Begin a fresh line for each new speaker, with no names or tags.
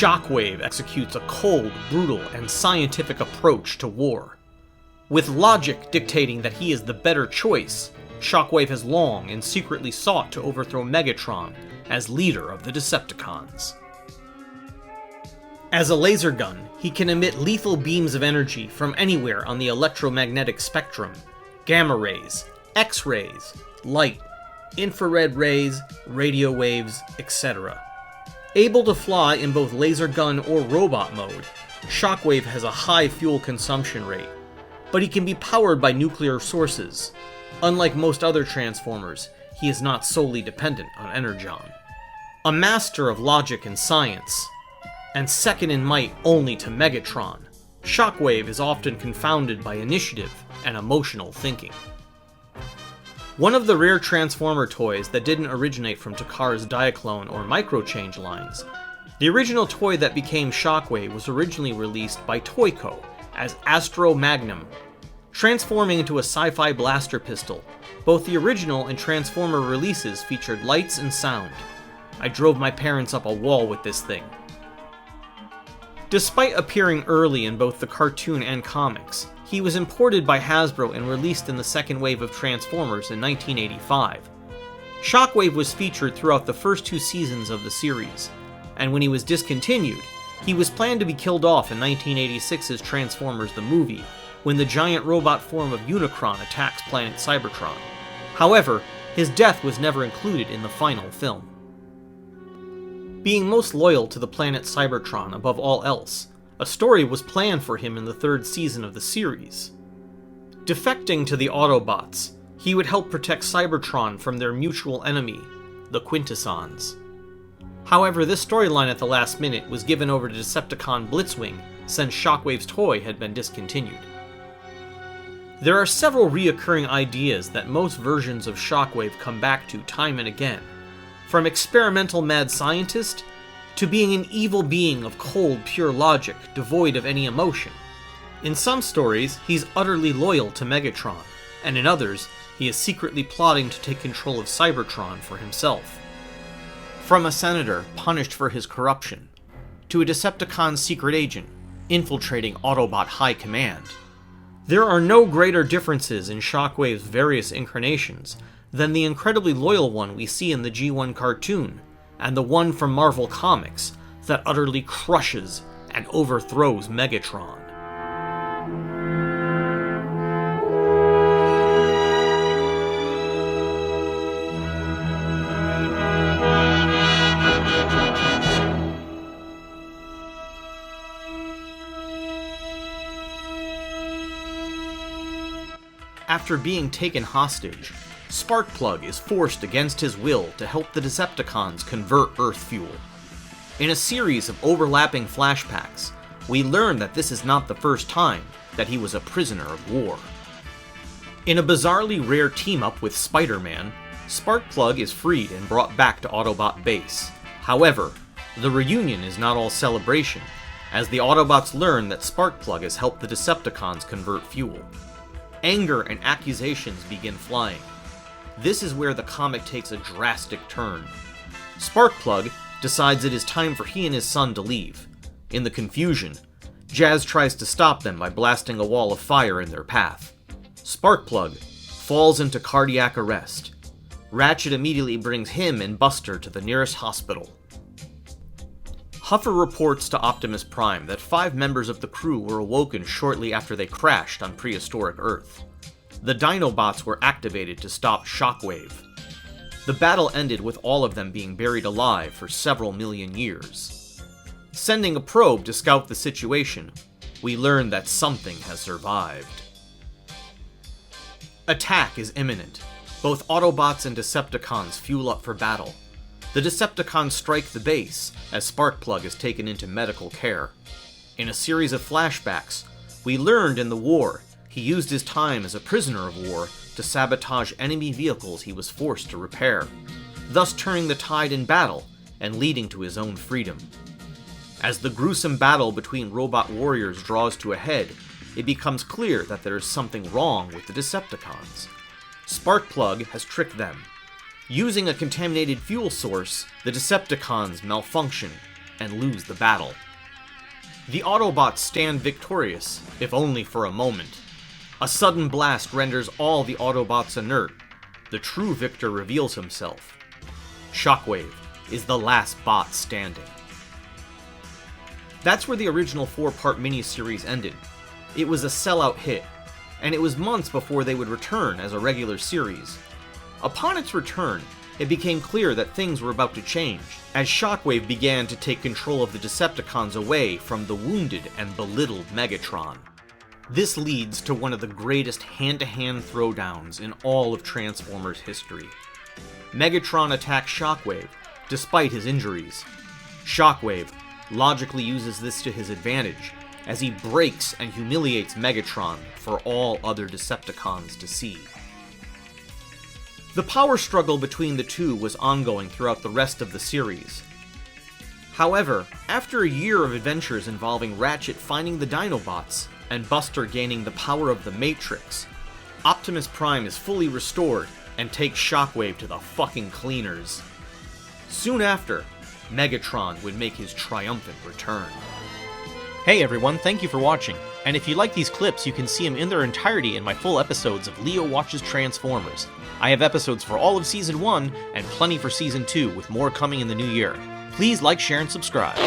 Shockwave executes a cold, brutal, and scientific approach to war. With logic dictating that he is the better choice, Shockwave has long and secretly sought to overthrow Megatron as leader of the Decepticons. As a laser gun, he can emit lethal beams of energy from anywhere on the electromagnetic spectrum: gamma rays, X-rays, light, infrared rays, radio waves, etc. Able to fly in both laser gun or robot mode, Shockwave has a high fuel consumption rate, but he can be powered by nuclear sources. Unlike most other Transformers, he is not solely dependent on Energon. A master of logic and science, and second in might only to Megatron, Shockwave is often confounded by initiative and emotional thinking. One of the rare Transformer toys that didn't originate from Takar's Diaclone or Microchange lines, the original toy that became Shockwave was originally released by Toyco as Astro Magnum, transforming into a sci-fi blaster pistol. Both the original and Transformer releases featured lights and sound. I drove my parents up a wall with this thing. Despite appearing early in both the cartoon and comics, he was imported by Hasbro and released in the second wave of Transformers in 1985. Shockwave was featured throughout the first 2 seasons of the series, and when he was discontinued, he was planned to be killed off in 1986's Transformers the Movie, when the giant robot form of Unicron attacks planet Cybertron. However, his death was never included in the final film. Being most loyal to the planet Cybertron above all else, a story was planned for him in the 3rd season of the series. Defecting to the Autobots, he would help protect Cybertron from their mutual enemy, the Quintessons. However, this storyline at the last minute was given over to Decepticon Blitzwing since Shockwave's toy had been discontinued. There are several reoccurring ideas that most versions of Shockwave come back to time and again, from experimental mad scientist to being an evil being of cold, pure logic, devoid of any emotion. In some stories, he's utterly loyal to Megatron, and in others, he is secretly plotting to take control of Cybertron for himself. From a senator punished for his corruption, to a Decepticon secret agent infiltrating Autobot High Command, there are no greater differences in Shockwave's various incarnations than the incredibly loyal one we see in the G1 cartoon, and the one from Marvel Comics that utterly crushes and overthrows Megatron. After being taken hostage, Sparkplug is forced against his will to help the Decepticons convert Earth fuel. In a series of overlapping flashbacks, we learn that this is not the first time that he was a prisoner of war. In a bizarrely rare team-up with Spider-Man, Sparkplug is freed and brought back to Autobot base. However, the reunion is not all celebration, as the Autobots learn that Sparkplug has helped the Decepticons convert fuel. Anger and accusations begin flying. This is where the comic takes a drastic turn. Sparkplug decides it is time for he and his son to leave. In the confusion, Jazz tries to stop them by blasting a wall of fire in their path. Sparkplug falls into cardiac arrest. Ratchet immediately brings him and Buster to the nearest hospital. Huffer reports to Optimus Prime that 5 members of the crew were awoken shortly after they crashed on prehistoric Earth. The Dinobots were activated to stop Shockwave. The battle ended with all of them being buried alive for several million years. Sending a probe to scout the situation, we learn that something has survived. Attack is imminent. Both Autobots and Decepticons fuel up for battle. The Decepticons strike the base as Sparkplug is taken into medical care. In a series of flashbacks, we learned in the war he used his time as a prisoner of war to sabotage enemy vehicles he was forced to repair, thus turning the tide in battle and leading to his own freedom. As the gruesome battle between robot warriors draws to a head, it becomes clear that there is something wrong with the Decepticons. Sparkplug has tricked them. Using a contaminated fuel source, the Decepticons malfunction, and lose the battle. The Autobots stand victorious, if only for a moment. A sudden blast renders all the Autobots inert. The true victor reveals himself. Shockwave is the last bot standing. That's where the original 4-part miniseries ended. It was a sellout hit, and it was months before they would return as a regular series. Upon its return, it became clear that things were about to change, as Shockwave began to take control of the Decepticons away from the wounded and belittled Megatron. This leads to one of the greatest hand-to-hand throwdowns in all of Transformers history. Megatron attacks Shockwave, despite his injuries. Shockwave logically uses this to his advantage, as he breaks and humiliates Megatron for all other Decepticons to see. The power struggle between the two was ongoing throughout the rest of the series. However, after a year of adventures involving Ratchet finding the Dinobots, and Buster gaining the power of the Matrix, Optimus Prime is fully restored and takes Shockwave to the fucking cleaners. Soon after, Megatron would make his triumphant return. Hey everyone, thank you for watching, and if you like these clips you can see them in their entirety in my full episodes of Leo Watches Transformers. I have episodes for all of Season 1, and plenty for Season 2, with more coming in the new year. Please like, share, and subscribe.